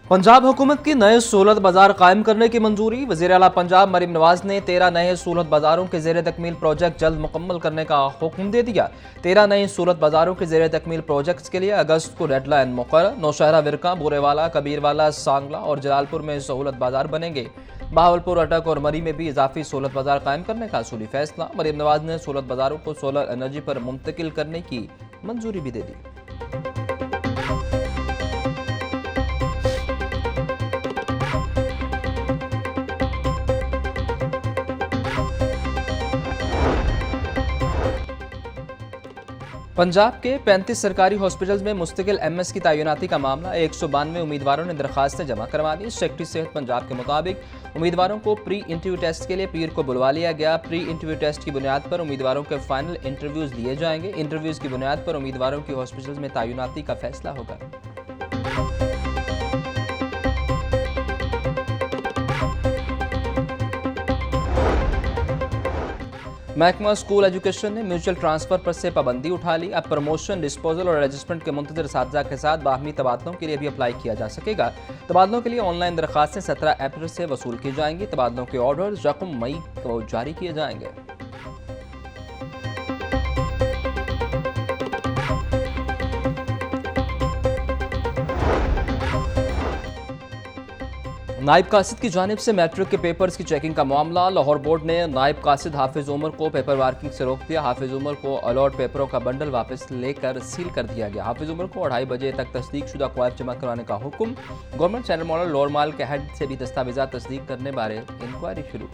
पंजाब हुकूमत की नए सहूलत बाजार कायम करने की मंजूरी। वज़ीर आला पंजाब मरीम नवाज ने 13 नए सहूलत बाजारों के ज़ेर तकमील प्रोजेक्ट जल्द मुकम्मल करने का हुक्म दे दिया। 13 नए सहूलत बाजारों के ज़ेर तकमील प्रोजेक्ट्स के लिए अगस्त को डेडलाइन मुकर्रर। नौशहरा, विरका, बोरेवाला, कबीरवाला, सांगला और जलालपुर में सहूलत बाजार बनेंगे। बहावलपुर, अटक और मरी में भी इजाफी सहूलत बाजार कायम करने का असूली फैसला। मरीम नवाज ने सहूलत बाजारों को सोलर एनर्जी पर मुंतकिल करने की मंजूरी भी दे दी। पंजाब के 35 सरकारी हॉस्पिटल्स में मुस्तकिल एमएस की तैनाती का मामला। 192 उम्मीदवारों ने दरखास्तें जमा करवा दी। सेक्रेटरी सेहत पंजाब के मुताबिक उम्मीदवारों को प्री इंटरव्यू टेस्ट के लिए पीर को बुलवा लिया गया। प्री इंटरव्यू टेस्ट की बुनियाद पर उम्मीदवारों के फाइनल इंटरव्यूज लिए जाएंगे। इंटरव्यूज की बुनियाद पर उम्मीदवारों की हॉस्पिटल्स में तैनाती का फैसला होगा। महकमा स्कूल एजुकेशन ने म्यूचुअल ट्रांसफर पर से पाबंदी उठा ली। अब प्रमोशन, डिस्पोजल और एडजस्टमेंट के मुंतज़िर असातिज़ा के साथ बाहमी तबादलों के लिए भी अप्लाई किया जा सकेगा। तबादलों के लिए ऑनलाइन दरखास्तें 17 अप्रैल से वसूल की जाएंगी। तबादलों के ऑर्डर 1 मई को जारी किए जाएंगे। नायब कासिद की जानिब से मैट्रिक के पेपर्स की चेकिंग का मामला। लाहौर बोर्ड ने नायब कासिद हाफिज उमर को पेपर मार्किंग से रोक दिया। हाफिज उमर को अलॉट पेपरों का बंडल वापस लेकर सील कर दिया गया। हाफिज उमर को 2:30 बजे तक तस्दीक शुदा क्वाइफ जमा करवाने का हुक्म। गवर्नमेंट चैनल मॉडल लोअर माल के हेड से भी दस्तावेजात तस्दीक करने बारे इंक्वायरी शुरू।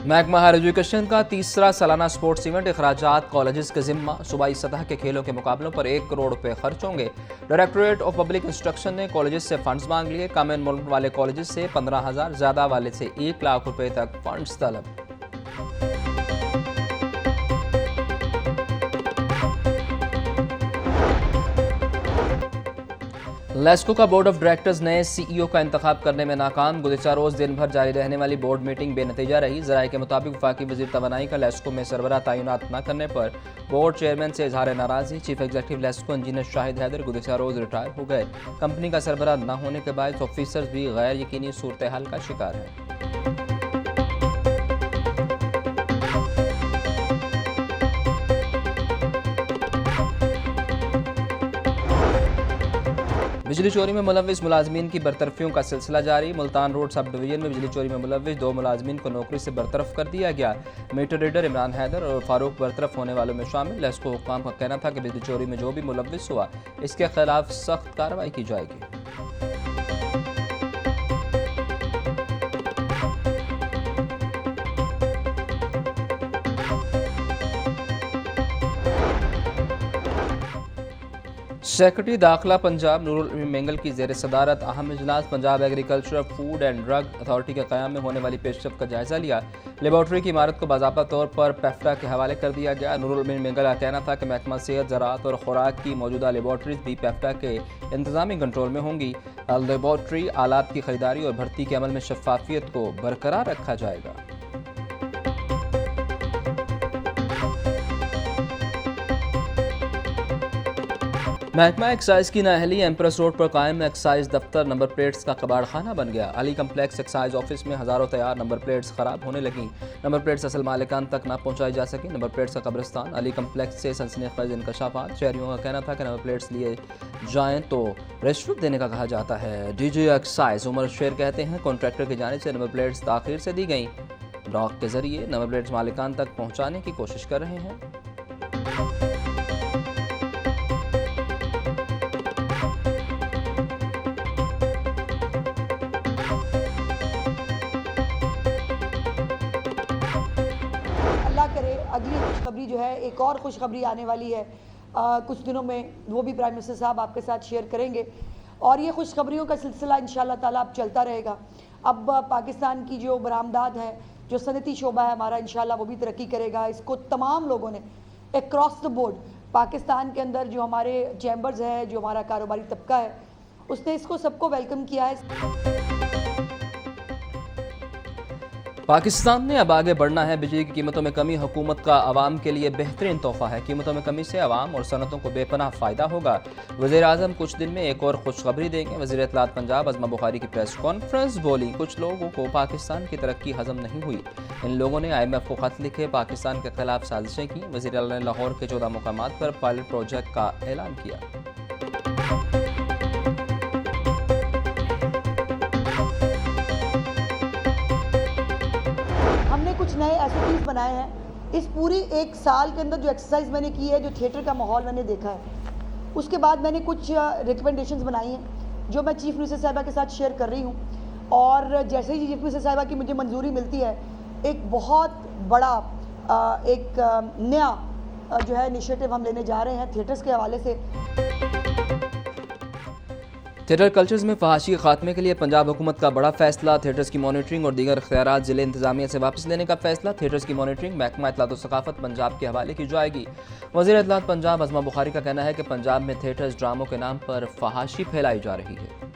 महकमा हायर एजुकेशन का तीसरा सालाना स्पोर्ट्स इवेंट। अखराजात कॉलेजेस के जिम्मा। सूबाई सतह के खेलों के मुकाबलों पर 1 करोड़ रुपए खर्च होंगे। डायरेक्टोरेट ऑफ पब्लिक इंस्ट्रक्शन ने कॉलेजेस से फंड्स मांग लिए। कम एनरोलमेंट वाले कॉलेजेस से 15,000, ज्यादा वाले से 1 लाख रुपए तक फंड्स तलब। लेस्को का बोर्ड ऑफ डायरेक्टर्स नए सीईओ का इंतखाब करने में नाकाम। गुज़िश्ता रोज दिन भर जारी रहने वाली बोर्ड मीटिंग बेनतीजा रही। ज़राए के मुताबिक वफाकी वज़ीर तवानाई का लेस्को में सरबराह तैनात न करने पर बोर्ड चेयरमैन से इजहार नाराज़गी। Chief executive LESCO engineer Shahid Haider गुज़िश्ता रोज रिटायर हो गए। कंपनी का सरबराह न होने के बाद ऑफिसर्स भी गैर यकीनी सूरत हाल का शिकार हैं। बिजली चोरी में मुलव्विस मुलाजमीन की बरतरफियों का सिलसिला जारी। मुल्तान रोड सब डिवीजन में बिजली चोरी में मुलव्विस 2 मुलाजमीन को नौकरी से बरतरफ कर दिया गया। मीटर रीडर इमरान हैदर और फारूक बरतरफ होने वालों में शामिल। लेस्को हुक्काम का कहना था कि बिजली चोरी में जो भी मुलव्विस हुआ इसके खिलाफ सख्त कार्रवाई की जाएगी। सेक्रेटरी दाखिला पंजाब नूरुल मेंगल की ज़ेर सदारत अहम इजलास। Punjab agriculture, food and drug authority के क़याम में होने वाली पेशरफ्त का जायज़ा लिया। लेबॉर्ट्री की इमारत को बाज़ाब्ता तौर पर पेफ्टा के हवाले कर दिया गया। नूरुल मेंगल का कहना था कि महकमा सेहत, ज़राअत और खुराक की मौजूदा लेबॉर्ट्रीज भी पेफ्टा के इंतज़ामी कंट्रोल में होंगी। लेबॉर्ट्री आलात की खरीदारी और भर्ती के अमल में शफाफियत को बरकरार रखा जाएगा। महकमा एक्साइज की नाअहली। एम्प्रेस रोड पर कायम एक्साइज दफ्तर नंबर प्लेट्स का कबाड़ खाना बन गया। अली कम्प्लेक्स एक्साइज ऑफिस में हज़ारों तैयार नंबर प्लेट्स ख़राब होने लगी। नंबर प्लेट्स असल मालिकान तक ना पहुँचाई जा सकी। नंबर प्लेट्स का कब्रिस्तान। अली कम्प्लेक्स से सनसनीखेज इंकशाफात। शहरियों का कहना था कि नंबर प्लेट्स लिए जाएँ तो रिश्वत देने का कहा जाता है। डीजी एक्साइज उमर शेर कहते हैं कॉन्ट्रैक्टर की जानिब से नंबर प्लेट्स ताख़ीर से दी गई। डॉक के जरिए नंबर प्लेट्स मालिकान तक पहुँचाने की कोशिश कर रहे हैं। अगली खुशखबरी जो है, एक और खुशखबरी आने वाली है कुछ दिनों में, वो भी प्राइम मिनिस्टर साहब आपके साथ शेयर करेंगे। और ये खुशखबरियों का सिलसिला इंशाल्लाह ताला अब चलता रहेगा। अब पाकिस्तान की जो बरामदात है, जो सनती शोबा है हमारा, इंशाल्लाह वो भी तरक्की करेगा। इसको तमाम लोगों ने अक्रॉस द बोर्ड पाकिस्तान के अंदर जो हमारे चैम्बर्स है, जो हमारा कारोबारी तबका है, उसने इसको सबको वेलकम किया है। पाकिस्तान ने अब आगे बढ़ना है। बिजली की कीमतों में कमी हुकूमत का आवाम के लिए बेहतरीन तोहफा है। कीमतों में कमी से आवाम और सनतों को बेपनाह फ़ायदा होगा। वज़ीर-ए-आज़म कुछ दिन में एक और खुशखबरी देंगे। वज़ीर इत्तलात पंजाब अज़मा बुखारी की प्रेस कॉन्फ्रेंस बोली, कुछ लोगों को पाकिस्तान की तरक्की हज़म नहीं हुई। इन लोगों ने IMF को खत लिखे, पाकिस्तान के खिलाफ साजिशें की। वज़ीर आला ने लाहौर के 14 मुकामात पर पायलट प्रोजेक्ट का ऐलान किया। हमने कुछ नए SOPs बनाए हैं। इस पूरी एक साल के अंदर जो एक्सरसाइज मैंने की है, जो थिएटर का माहौल मैंने देखा है, उसके बाद मैंने कुछ रिकमेंडेशंस बनाई हैं जो मैं चीफ मिनिस्टर साहिबा के साथ शेयर कर रही हूँ। और जैसे ही चीफ मिनिस्टर साहिबा की मुझे मंजूरी मिलती है, एक बहुत बड़ा नया जो है इनिशिएटिव हम लेने जा रहे हैं थिएटर्स के हवाले से। थिएटर कल्चर्स में फहाशी के खात्मे के लिए पंजाब हुकूमत का बड़ा फैसला। थिएटर्स की मॉनिटरिंग और दीगर इख्तियारात जिले इंतजामिया से वापस लेने का फैसला। थिएटर्स की मॉनिटरिंग महकमा इत्तलात व सकाफत पंजाब के हवाले की जाएगी। वज़ीर इत्तलात पंजाब अज़मा बुखारी का कहना है कि पंजाब में थिएटर्स ड्रामों के नाम पर फहाशी फैलाई जा रही है।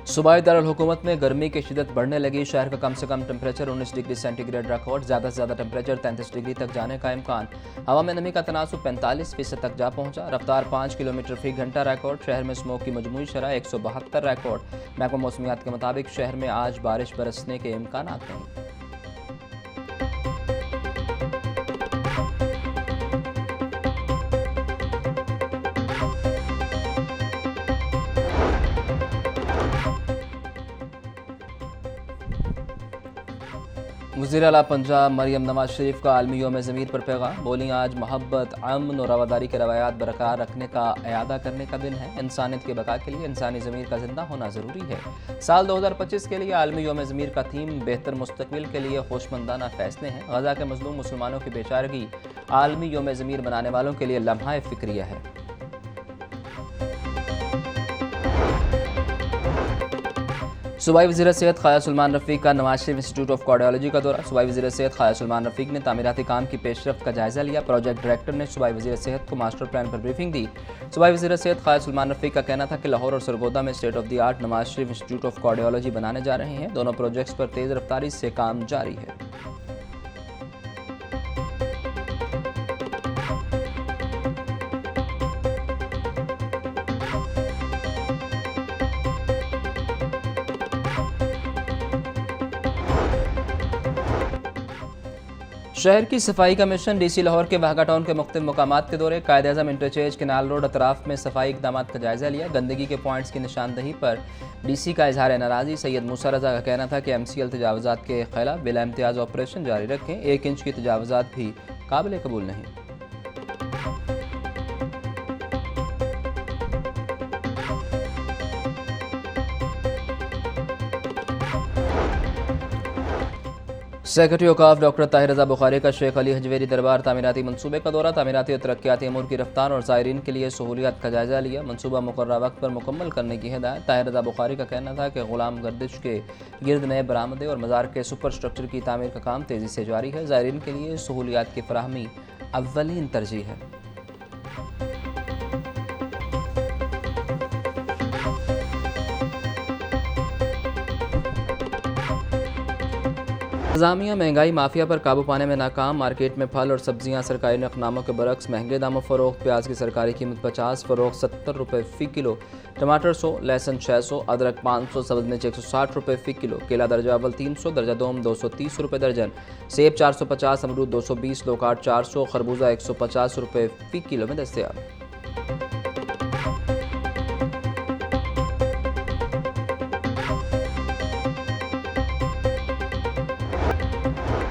सूबाई दारुल हुकूमत में गर्मी की शिदत बढ़ने लगी। शहर का कम से कम टेम्परेचर 19 डिग्री सेंटीग्रेड रिकॉर्ड, ज़्यादा से ज़्यादा टेम्परेचर 33 डिग्री तक जाने का इम्कान। हवा में नमी का तनासुब 45% तक जा पहुंचा। रफ्तार 5 किलोमीटर फी घंटा रिकॉर्ड। शहर में स्मोक की मजमूई शरह 172 रिकॉर्ड। महकमा मौसमियात के मुताबिक शहर में आज बारिश बरसने के इम्कान नहीं। वज़ीर आला पंजाब मरियम नवाज शरीफ का आलमी यौम ज़मीर पर पैगाम। बोली, आज मोहब्बत, अमन और रवादारी के रवायात बरकरार रखने का इयादा करने का दिन है। इंसानियत के बका के लिए इंसानी ज़मीर का जिंदा होना ज़रूरी है। साल 2025 के लिए आलमी यौम ज़मीर का थीम बेहतर मुस्तकबिल के लिए खुशमंदाना फ़ैसले हैं। गज़ा के मज़लूम मुसलमानों की बेचारगी आलमी यौम ज़मीर मनाने वालों के लिए लम्हा फ़िक्रिया है। सूबाई वज़ीर सेहत ख्वाजा सलमान रफ़ीक का Nawaz Sharif institute of cardiology का दौरा। सूबाई वज़ीर सेहत ख्वाजा सलमान रफ़ीक ने तामीराती काम की पेशरफ्त का जायज़ा लिया। प्रोजेक्ट डायरेक्टर ने सूबाई वज़ीर सेहत को मास्टर प्लान पर ब्रीफिंग दी। सूबाई वज़ीर सेहत ख्वाजा सलमान रफ़ीक का कहना था कि लाहौर और सरगोदा में state of the art Nawaz Sharif institute of cardiology बनाने जा रहे हैं। दोनों प्रोजेक्ट्स पर तेज़ रफ्तारी से काम जारी है। शहर की सफाई का मिशन। DC लाहौर के वाहगा टाउन के मुख्तलिफ मुकामात के दौरे। कायद-ए-आज़म इंटरचेंज, केनाल रोड अतराफ में सफाई इक़दाम का जायज़ा लिया। गंदगी के पॉइंट्स की निशानदही पर DC का इजहार नाराज़ी। सैयद मूसा रज़ा का कहना था कि MCL तजावुज़ात के खिलाफ बिला इम्तियाज़ ऑपरेशन जारी रखें। 1 इंच की तजावुज़ात भी काबिल कबूल नहीं। सेक्रेटरी औकाफ डॉक्टर ताहिर रज़ा बुखारी का शेख अली हजवेरी दरबार तामीराती मनसूबे का दौरा। तामीराती और तरक्याती अमूर की रफ्तार और ज़ायरीन के लिए सहूलियात का जायज़ा लिया। मनसूबा मुकर्रर वक्त पर मुकम्मल करने की हिदायत। ताहिर रज़ा बुखारी का कहना था कि गुलाम गर्दिश के गिर्द नए बरामदे और मज़ार के सुपर स्ट्रक्चर की तामीर का काम तेज़ी से जारी है। ज़ायरीन के लिए सहूलियात की फराहमी अव्वलीन तरजीह है। इंतज़ामिया महंगाई माफिया पर काबू पाने में नाकाम। मार्केट में फल और सब्जियां सरकारी नकनामों के बरक्स महंगे दामों फरोख्त। प्याज की सरकारी कीमत 50, फरोख्त 70 रुपये फ़ी किलो। टमाटर 100, लहसुन 600, अदरक 500, सब्ज़ मिर्च 160 रुपये फ़ी किलो। केला दर्जा अव्वल 300, दर्जा दोम 230 रुपये दर्जन। सेब 450, अमरूद 220, लोकाट 400, खरबूजा 150 रुपये फ़ी किलो में दस्तयाब।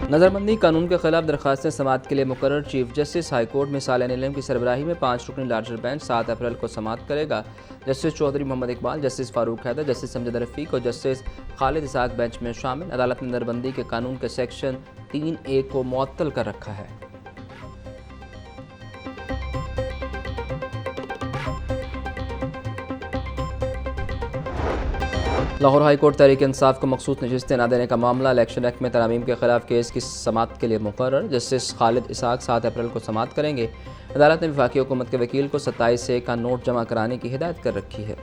नज़रबंदी कानून के खिलाफ दरखास्तें समाअत के लिए मुकर्रर। चीफ जस्टिस हाई कोर्ट में सालिया नीलम की सरबराही में 5 रुकनी लार्जर बेंच 7 अप्रैल को समाअत करेगा। Justice Chaudhry Mohammad Iqbal, justice Farooq Haider, justice Amjad Rafiq और जस्टिस खालिद इसाक बेंच में शामिल। अदालत ने नज़रबंदी के कानून के सेक्शन 3A को मुअत्तल कर रखा है। लाहौर हाई कोर्ट तहरीक इंसाफ को मखसूस नशिस्तें न देने का मामला। इलेक्शन एक्ट में तरमीम के खिलाफ केस की समाअत के लिए मुकर्रर। जस्टिस खालिद इसाक 7 अप्रैल को समाअत करेंगे। अदालत ने वफाकी हुकूमत के वकील को 27 का नोट जमा कराने की हिदायत कर रखी है।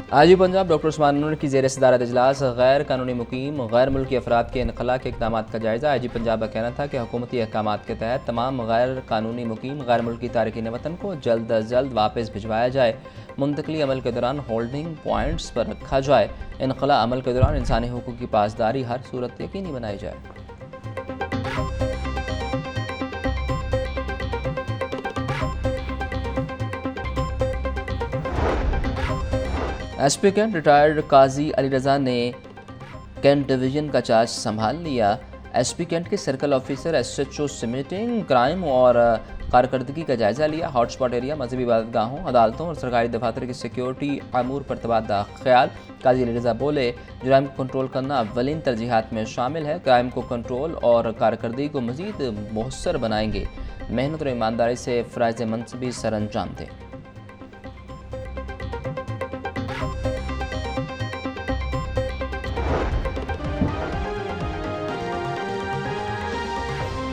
आईजी पंजाब डॉक्टर उस्मान नूर की ज़ेर सदारत इजलास गैर कानूनी मुकीम गैर मुल्की अफराद के इनखला के इक़दाम का जायज़ा। आईजी पंजाब का कहना था कि हुकूमती अहकाम के तहत तमाम गैर कानूनी मुकीम गैर मुल्की तारकीन वतन को जल्द अज जल्द वापस भिजवाया जाए। मुंतकली अमल के दौरान होल्डिंग पॉइंट्स पर रखा जाए। इनखला अमल के दौरान इंसानी हुकूक की पासदारी हर सूरत यकीनी बनाई जाए। एसपी कैंट रिटायर्ड काजी अली रज़ा ने कैंट डिवीज़न का चार्ज संभाल लिया। एसपी कैंट के सर्कल ऑफिसर एसएचओ से मीटिंग, क्राइम और कारकर्दगी का जायज़ा लिया। हॉटस्पॉट एरिया, मजहबी इबादतगाहों, अदालतों और सरकारी दफातर की सिक्योरिटी अमूर पर तबादला ख्याल। काजी अली रज़ा बोले, जुराइम को कंट्रोल करना अव्वलीन तरजीहात में शामिल है। क्राइम को कंट्रोल और कारकर्दगी को मज़ीद मुहस्सर बनाएंगे। मेहनत और ईमानदारी से फ़राइज़ मनसबी सर अंजाम दें।